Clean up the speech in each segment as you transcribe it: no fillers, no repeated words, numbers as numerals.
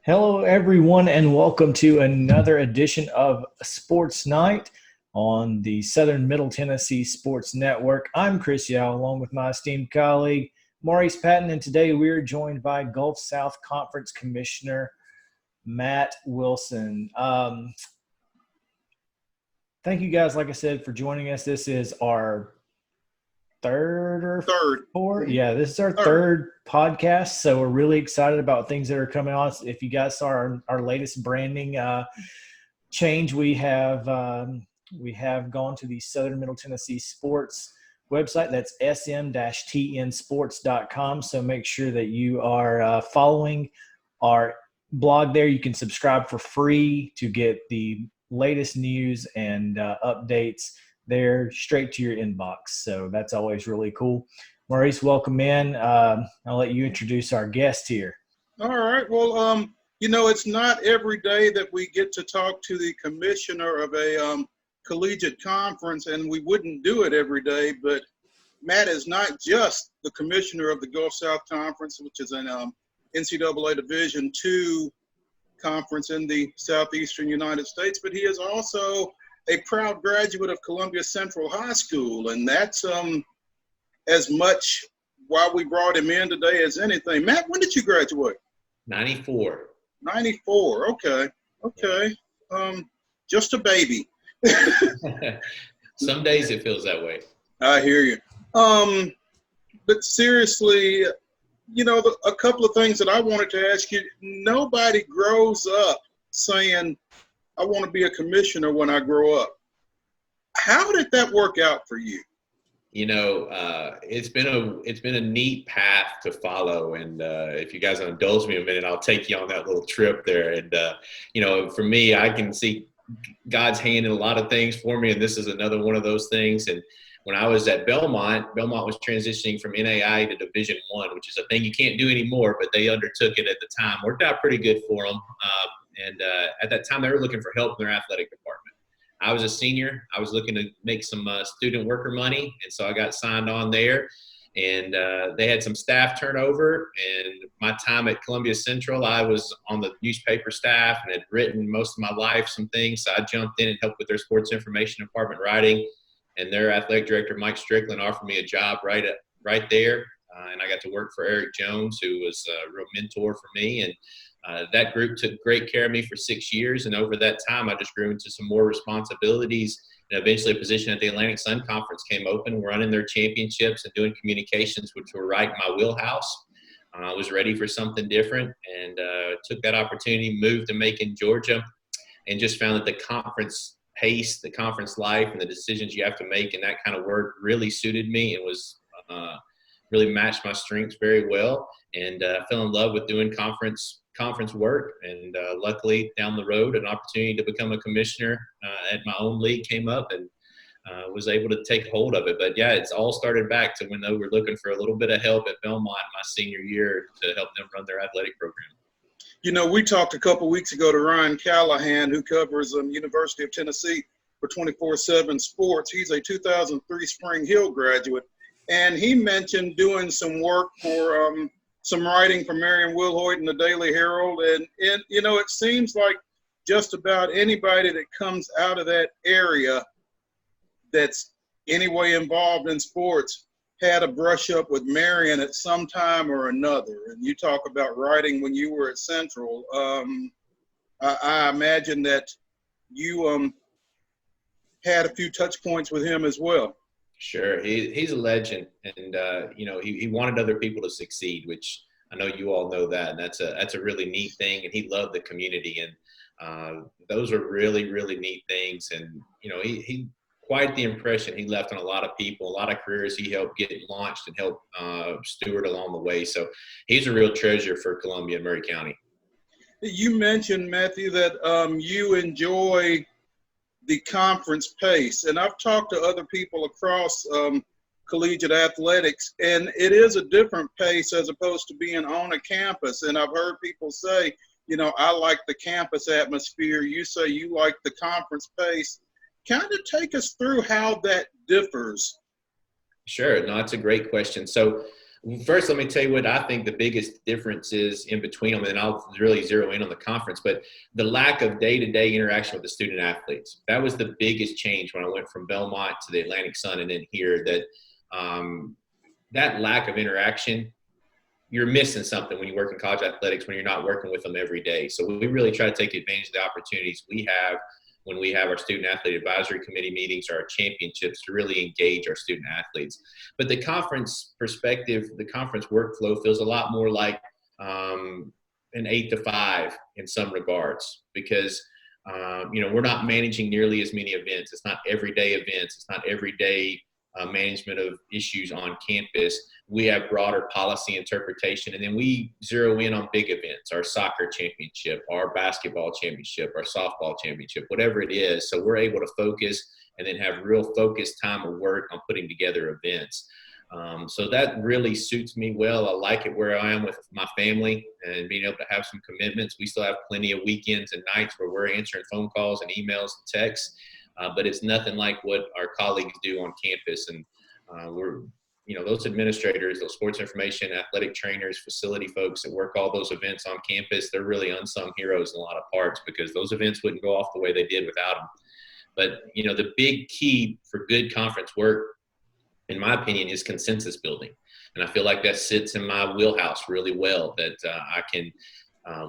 Hello, everyone, and welcome to another edition of Sports Night on the Southern Middle Tennessee Sports Network. I'm Chris Yao, along with my esteemed colleague, Maurice Patton, and today we're joined by Gulf South Conference Commissioner Matt Wilson. Thank you guys, like I said, for joining us. This is our third or Third. fourth. Yeah, this is our third podcast, so we're really excited about things that are coming on. If you guys saw our latest branding change, we have gone to the Southern Middle Tennessee Sports website. That's sm-tnsports.com. So make sure that you are following our blog there. You can subscribe for free to get the latest news and updates there straight to your inbox. So that's always really cool. Maurice, welcome in. I'll let you introduce our guest here. All right. Well, it's not every day that we get to talk to the commissioner of a collegiate conference, and we wouldn't do it every day. But Matt is not just the commissioner of the Gulf South Conference, which is an NCAA Division II conference in the southeastern United States, but he is also a proud graduate of Columbia Central High School, and that's as much why we brought him in today as anything. Matt, when did you graduate? 94. 94, okay. Just a baby. Some days it feels that way. I hear you. But seriously, a couple of things that I wanted to ask you. Nobody grows up saying, I want to be a commissioner when I grow up. How did that work out for you? It's been a neat path to follow, and if you guys will indulge me a minute, I'll take you on that little trip there. And for me, I can see God's hand in a lot of things for me, and this is another one of those things. And when I was at Belmont was transitioning from NAI to Division I, which is a thing you can't do anymore, but they undertook it at the time. Worked out pretty good for them. And at that time, they were looking for help in their athletic department. I was a senior. I was looking to make some student worker money, and so I got signed on there. And they had some staff turnover. And my time at Columbia Central, I was on the newspaper staff and had written most of my life some things. So I jumped in and helped with their sports information department writing. And their athletic director, Mike Strickland, offered me a job right there. And I got to work for Eric Jones, who was a real mentor for me. And that group took great care of me for 6 years, and over that time, I just grew into some more responsibilities, and eventually a position at the Atlantic Sun Conference came open, running their championships and doing communications, which were right in my wheelhouse. I was ready for something different, and took that opportunity, moved to Macon, Georgia, and just found that the conference pace, the conference life, and the decisions you have to make and that kind of work really suited me and was really matched my strengths very well, and fell in love with doing conference work. And luckily down the road, an opportunity to become a commissioner at my own league came up, and was able to take hold of it. But yeah, it's all started back to when they were looking for a little bit of help at Belmont my senior year to help them run their athletic program. We talked a couple weeks ago to Ryan Callahan, who covers University of Tennessee for 24/7 Sports. He's a 2003 Spring Hill graduate, and he mentioned doing some work for some writing for Marion Wilhoit in the Daily Herald. And it seems like just about anybody that comes out of that area that's anyway involved in sports had a brush up with Marion at some time or another. And you talk about writing when you were at Central. I imagine that you had a few touch points with him as well. Sure. He's a legend, and he wanted other people to succeed, which I know you all know that, and that's a really neat thing. And he loved the community, and those are really, really neat things. And he quite the impression he left on a lot of people, a lot of careers he helped get launched and helped steward along the way. So he's a real treasure for Columbia and Murray County. You mentioned, Matthew, that you enjoy the conference pace. And I've talked to other people across collegiate athletics, and it is a different pace as opposed to being on a campus. And I've heard people say, I like the campus atmosphere. You say you like the conference pace. Kind of take us through how that differs. Sure. No, that's a great question. So First, let me tell you what I think the biggest difference is in between them, and then I'll really zero in on the conference. But the lack of day-to-day interaction with the student athletes, that was the biggest change when I went from Belmont to the Atlantic Sun and then here. That lack of interaction, you're missing something when you work in college athletics when you're not working with them every day. So we really try to take advantage of the opportunities we have when we have our student athlete advisory committee meetings or our championships to really engage our student athletes. But the conference perspective, the conference workflow feels a lot more like an 8 to 5 in some regards because, we're not managing nearly as many events. It's not everyday events. It's not everyday management of issues on campus. We have broader policy interpretation, and then we zero in on big events, our soccer championship, our basketball championship, our softball championship, whatever it is. So we're able to focus and then have real focused time of work on putting together events. So that really suits me well. I like it where I am with my family and being able to have some commitments. We still have plenty of weekends and nights where we're answering phone calls and emails and texts. But it's nothing like what our colleagues do on campus. And those administrators, those sports information, athletic trainers, facility folks that work all those events on campus, they're really unsung heroes in a lot of parts because those events wouldn't go off the way they did without them. But, the big key for good conference work, in my opinion, is consensus building. And I feel like that sits in my wheelhouse really well, that I can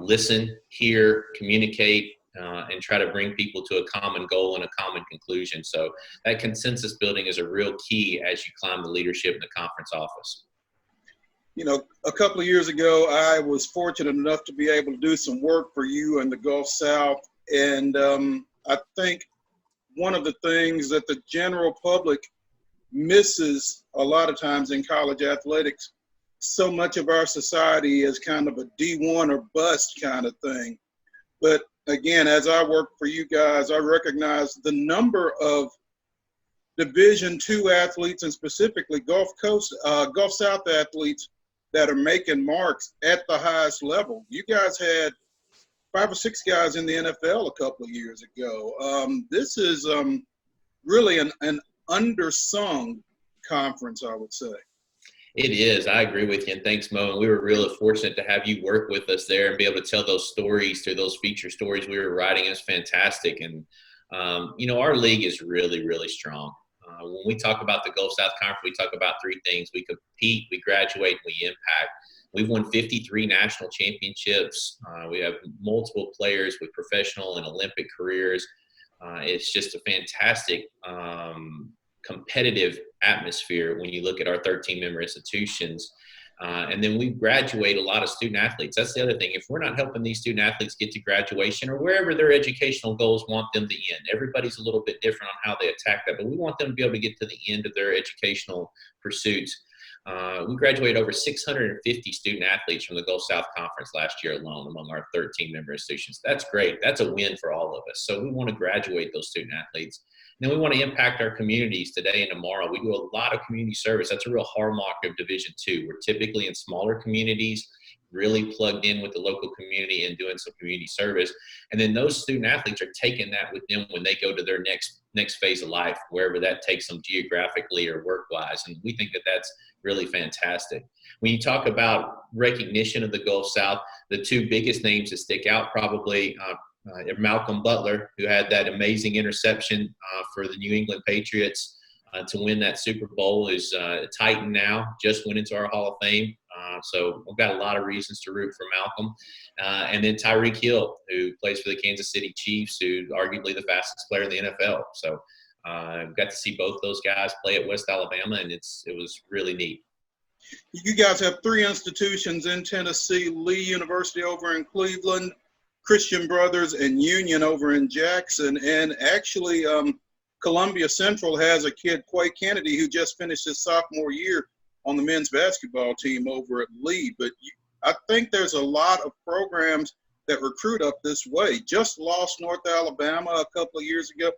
listen, hear, communicate, and try to bring people to a common goal and a common conclusion. So that consensus building is a real key as you climb the leadership in the conference office. A couple of years ago, I was fortunate enough to be able to do some work for you in the Gulf South. And I think one of the things that the general public misses a lot of times in college athletics, so much of our society is kind of a D1 or bust kind of thing. But again, as I work for you guys, I recognize the number of Division II athletes and specifically Gulf South athletes that are making marks at the highest level. You guys had 5 or 6 guys in the NFL a couple of years ago. This is really an undersung conference, I would say. It is. I agree with you. And thanks, Mo. And we were really fortunate to have you work with us there and be able to tell those stories through those feature stories we were writing. It's fantastic. And, our league is really, really strong. When we talk about the Gulf South Conference, we talk about 3 things. We compete, we graduate, and we impact. We've won 53 national championships. We have multiple players with professional and Olympic careers. It's just a fantastic competitive atmosphere when you look at our 13-member institutions. And then we graduate a lot of student athletes. That's the other thing. If we're not helping these student athletes get to graduation or wherever their educational goals want them to end, everybody's a little bit different on how they attack that, but we want them to be able to get to the end of their educational pursuits. We graduated over 650 student athletes from the Gulf South Conference last year alone among our 13-member institutions. That's great. That's a win for all of us. So we want to graduate those student athletes. And then we want to impact our communities today and tomorrow. We do a lot of community service. That's a real hallmark of Division II. We're typically in smaller communities, really plugged in with the local community and doing some community service. And then those student athletes are taking that with them when they go to their next phase of life, wherever that takes them geographically or work-wise. And we think that that's really fantastic. When you talk about recognition of the Gulf South, the 2 biggest names that stick out probably Malcolm Butler, who had that amazing interception for the New England Patriots to win that Super Bowl, is a Titan now, just went into our Hall of Fame. So we've got a lot of reasons to root for Malcolm. And then Tyreek Hill, who plays for the Kansas City Chiefs, who's arguably the fastest player in the NFL. So got to see both those guys play at West Alabama, and it was really neat. You guys have 3 institutions in Tennessee: Lee University over in Cleveland, Christian Brothers, and Union over in Jackson. And actually, Columbia Central has a kid, Quay Kennedy, who just finished his sophomore year on the men's basketball team over at Lee. But I think there's a lot of programs that recruit up this way. Just lost North Alabama a couple of years ago.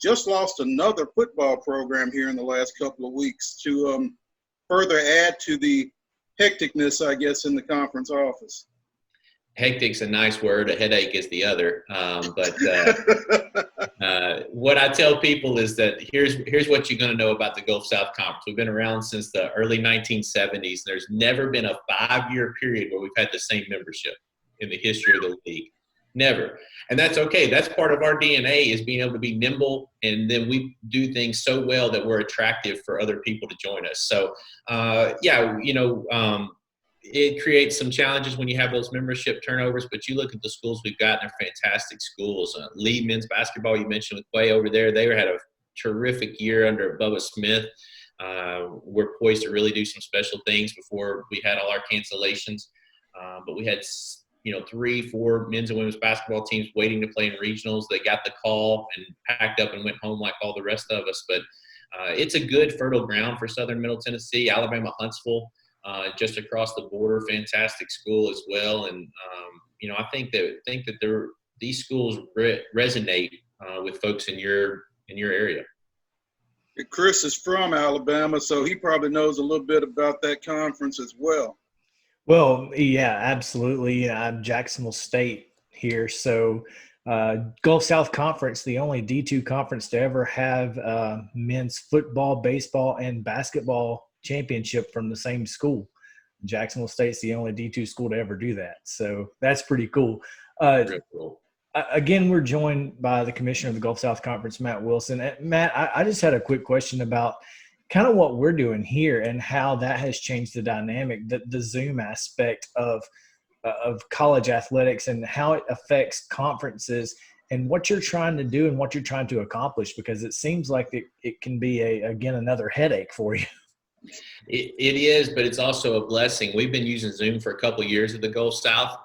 Just lost another football program here in the last couple of weeks to further add to the hecticness, I guess, in the conference office. Hectic's a nice word. A headache is the other. But what I tell people is that here's what you're going to know about the Gulf South Conference. We've been around since the early 1970s. There's never been a 5-year period where we've had the same membership in the history of the league. Never. And that's okay. That's part of our DNA, is being able to be nimble, and then we do things so well that we're attractive for other people to join us. So, it creates some challenges when you have those membership turnovers, but you look at the schools we've got, and they're fantastic schools. Lee men's basketball, you mentioned with Quay over there, they had a terrific year under Bubba Smith. We're poised to really do some special things before we had all our cancellations. But we had 3-4 men's and women's basketball teams waiting to play in regionals. They got the call and packed up and went home like all the rest of us. But it's a good fertile ground for Southern Middle Tennessee. Alabama Huntsville, just across the border, fantastic school as well. And I think that these schools resonate with folks in your area. Chris is from Alabama, so he probably knows a little bit about that conference as well. Well, yeah, absolutely. I'm Jacksonville State here. So Gulf South Conference, the only D2 conference to ever have men's football, baseball, and basketball championship from the same school. Jacksonville State's the only D2 school to ever do that. So that's pretty cool. Very cool. Again, we're joined by the commissioner of the Gulf South Conference, Matt Wilson. Matt, I just had a quick question about kind of what we're doing here and how that has changed the dynamic, the Zoom aspect of college athletics and how it affects conferences and what you're trying to do and what you're trying to accomplish, because it seems like it can be again, another headache for you. It is, but it's also a blessing. We've been using Zoom for a couple of years at the Gulf South.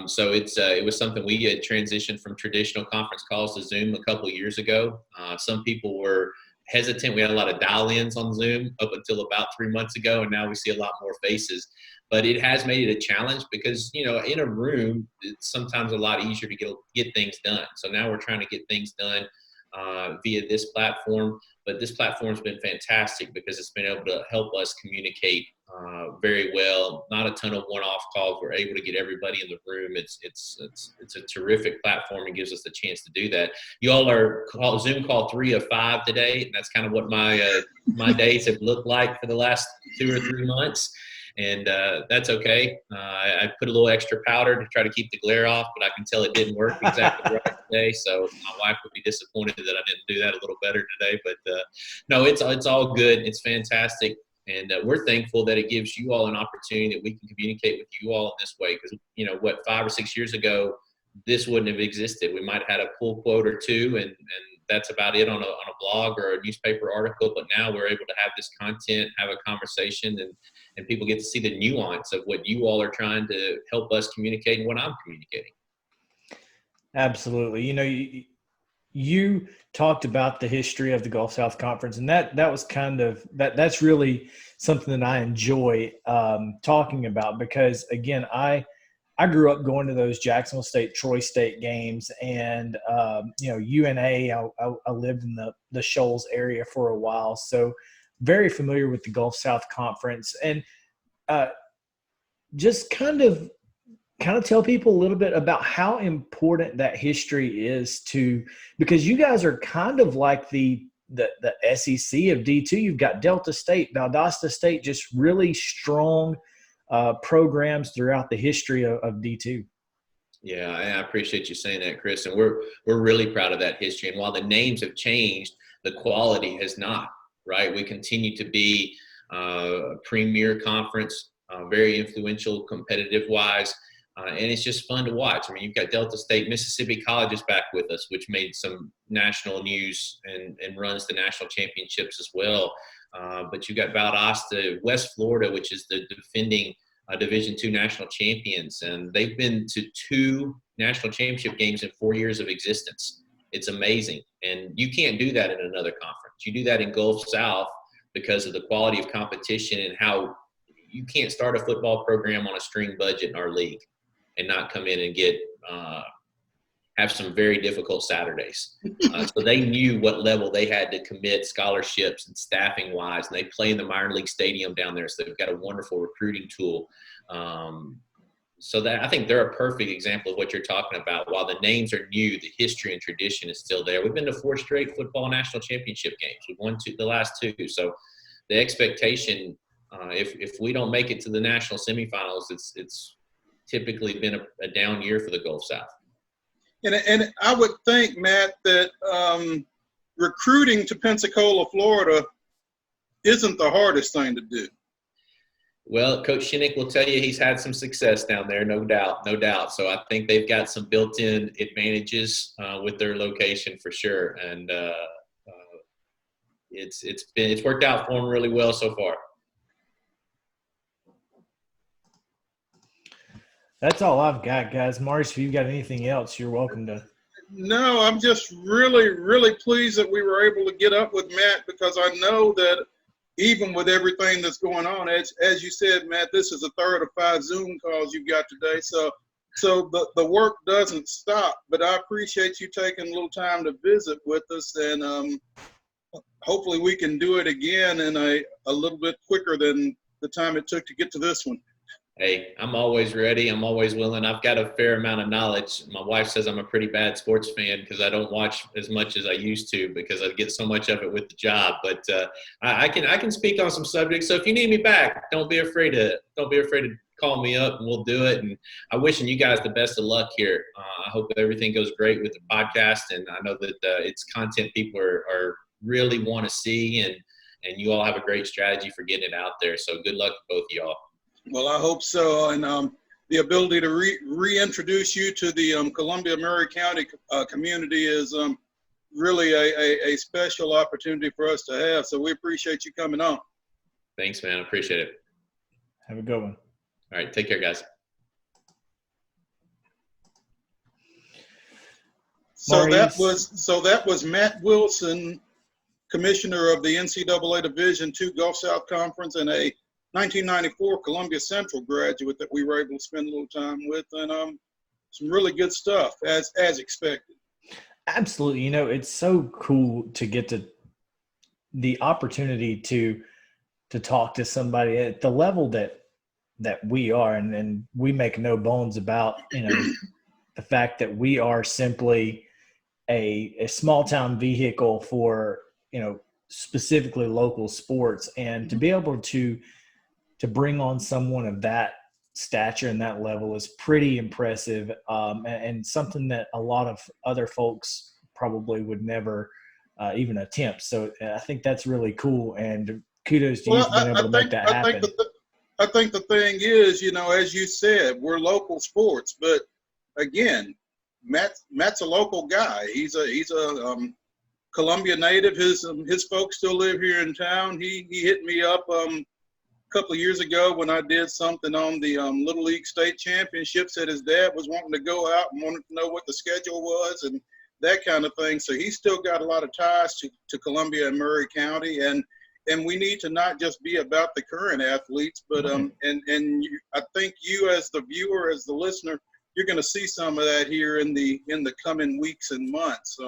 So it was something we had transitioned from traditional conference calls to Zoom a couple of years ago. Some people were hesitant. We had a lot of dial-ins on Zoom up until about 3 months ago, and now we see a lot more faces. But it has made it a challenge because, in a room, it's sometimes a lot easier to get things done. So now we're trying to get things done via this platform. But this platform's been fantastic because it's been able to help us communicate very well. Not a ton of one-off calls. We're able to get everybody in the room. It's a terrific platform and gives us the chance to do that. You all are Zoom call 3 of 5 today, and that's kind of what my days have looked like for the last 2 or 3 months. And that's okay. I put a little extra powder to try to keep the glare off, but I can tell it didn't work exactly right today. So my wife would be disappointed that I didn't do that a little better today. But no, it's all good. It's fantastic. And we're thankful that it gives you all an opportunity that we can communicate with you all in this way. Because, 5 or 6 years ago, this wouldn't have existed. We might have had a pull quote or two, and that's about it on a blog or a newspaper article. But now we're able to have this content, have a conversation, and people get to see the nuance of what you all are trying to help us communicate and what I'm communicating. Absolutely. You talked about the history of the Gulf South Conference, and that was kind of that's really something that I enjoy talking about, because again, I grew up going to those Jacksonville State, Troy State games, and UNA. I lived in the Shoals area for a while, so very familiar with the Gulf South Conference, and just kind of tell people a little bit about how important that history is because you guys are kind of like the SEC of D2. You've got Delta State, Valdosta State, just really strong programs throughout the history of D2. Yeah, I appreciate you saying that, Chris. And we're really proud of that history. And while the names have changed, the quality has not, right? We continue to be a premier conference, very influential competitive-wise. And it's just fun to watch. I mean, you've got Delta State, Mississippi College is back with us, which made some national news and runs the national championships as well. But you've got Valdosta, West Florida, which is the defending Division II national champions. And they've been to 2 national championship games in 4 years of existence. It's amazing. And you can't do that in another conference. You do that in Gulf South because of the quality of competition and how you can't start a football program on a string budget in our league and not come in and have some very difficult Saturdays. So they knew what level they had to commit scholarships and staffing wise, and they play in the minor league stadium down there. So they've got a wonderful recruiting tool. so that I think they're a perfect example of what you're talking about. While the names are new, the history and tradition is still there. We've been to 4 straight football national championship games. We've won the last 2. So the expectation, if we don't make it to the national semifinals, it's typically been a down year for the Gulf South. And I would think, Matt, that recruiting to Pensacola, Florida, isn't the hardest thing to do. Well, Coach Shinnick will tell you he's had some success down there, no doubt. So I think they've got some built-in advantages with their location for sure, and it's worked out for them really well so far. That's all I've got, guys. Maurice, if you've got anything else, you're welcome to. No, I'm just really, really pleased that we were able to get up with Matt, because I know that even with everything that's going on, as you said, Matt, this is a third of 5 Zoom calls you've got today. So the work doesn't stop, but I appreciate you taking a little time to visit with us, and hopefully we can do it again in a little bit quicker than the time it took to get to this one. Hey, I'm always ready. I'm always willing. I've got a fair amount of knowledge. My wife says I'm a pretty bad sports fan because I don't watch as much as I used to because I get so much of it with the job. But I can speak on some subjects. So if you need me back, don't be afraid to call me up and we'll do it. And I'm wishing you guys the best of luck here. I hope everything goes great with the podcast, and I know that it's content people are really want to see, and you all have a great strategy for getting it out there. So good luck to both of y'all. Well, I hope so, and the ability to reintroduce you to the Columbia-Murray County community is really a special opportunity for us to have. So we appreciate you coming on. Thanks, man. I appreciate it. Have a good one. All right, take care, guys. So that was Matt Wilson, commissioner of the NCAA Division II Gulf South Conference, and a 1994 Columbia Central graduate that we were able to spend a little time with, and some really good stuff as expected. Absolutely. You know, it's so cool to get to the opportunity to talk to somebody at the level that we are, and we make no bones about, you know, the fact that we are simply a small town vehicle for, you know, specifically local sports, and to be able to bring on someone of that stature and that level is pretty impressive, and something that a lot of other folks probably would never even attempt. So I think that's really cool, and kudos to you for being able to make that happen. I think the thing is, you know, as you said, we're local sports, but again, Matt's a local guy. He's a Columbia native. His folks still live here in town. He hit me up couple of years ago when I did something on the Little League State Championship, said his dad was wanting to go out and wanted to know what the schedule was and that kind of thing. So he's still got a lot of ties to Columbia and Murray County, and we need to not just be about the current athletes, but I think you as the viewer, as the listener, you're going to see some of that here in the coming weeks and months.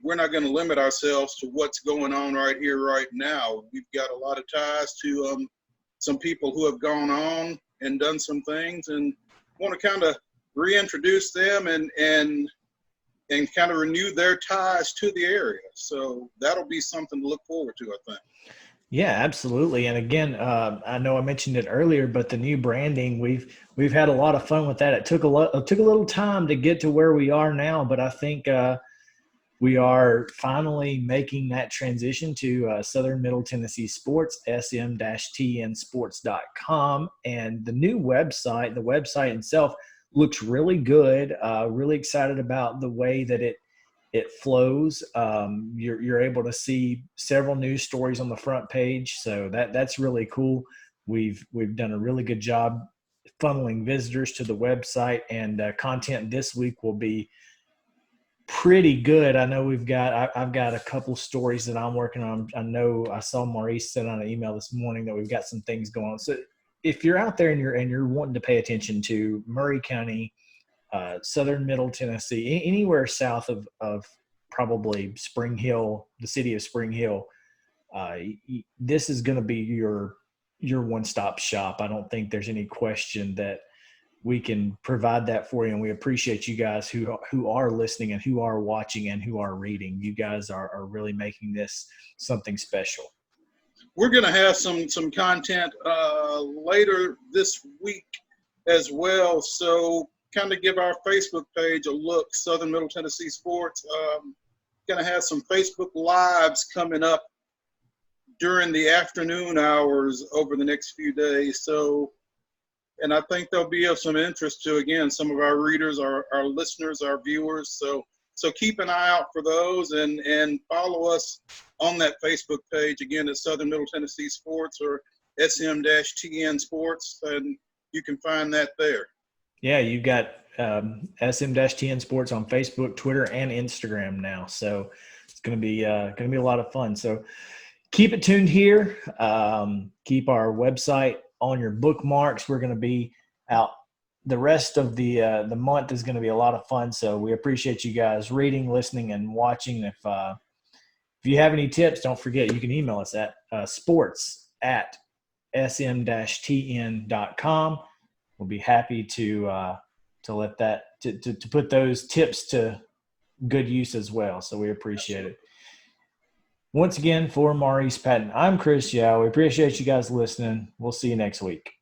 We're not going to limit ourselves to what's going on right here, right now. We've got a lot of ties to some people who have gone on and done some things, and want to kind of reintroduce them and kind of renew their ties to the area. So that'll be something to look forward to, I think. Yeah, absolutely. And again, I know I mentioned it earlier, but the new branding, we've had a lot of fun with that. It took a little time to get to where we are now, but I think we are finally making that transition to Southern Middle Tennessee Sports, sm-tnsports.com. And the new website, the website itself looks really good. Really excited about the way that it flows. You're able to see several news stories on the front page. So that's really cool. We've done a really good job funneling visitors to the website, and content this week will be pretty good. I know I've got a couple stories that I'm working on. I know I saw Maurice send on an email this morning that we've got some things going on. So if you're out there and you're wanting to pay attention to Murray County, Southern Middle Tennessee, anywhere south of probably Spring Hill, the city of Spring Hill, this is going to be your one-stop shop. I don't think there's any question that we can provide that for you. And we appreciate you guys who are listening and who are watching and who are reading. You guys are really making this something special. We're going to have some content later this week as well. So kind of give our Facebook page a look, Southern Middle Tennessee Sports. Going to have some Facebook Lives coming up during the afternoon hours over the next few days. So, and I think they'll be of some interest to, again, some of our readers, our listeners, our viewers. So keep an eye out for those and follow us on that Facebook page. Again, it's Southern Middle Tennessee Sports or SM-TN Sports, and you can find that there. Yeah, you've got SM-TN Sports on Facebook, Twitter, and Instagram now. So it's going to be a lot of fun. So keep it tuned here. Keep our website on your bookmarks. We're going to be out. The rest of the month is going to be a lot of fun. So we appreciate you guys reading, listening, and watching. If you have any tips, don't forget you can email us at sports@sm-tn.com. We'll be happy to let that to put those tips to good use as well. So we appreciate it. Once again, for Maurice, Patton, I'm Chris Yao. We appreciate you guys listening. We'll see you next week.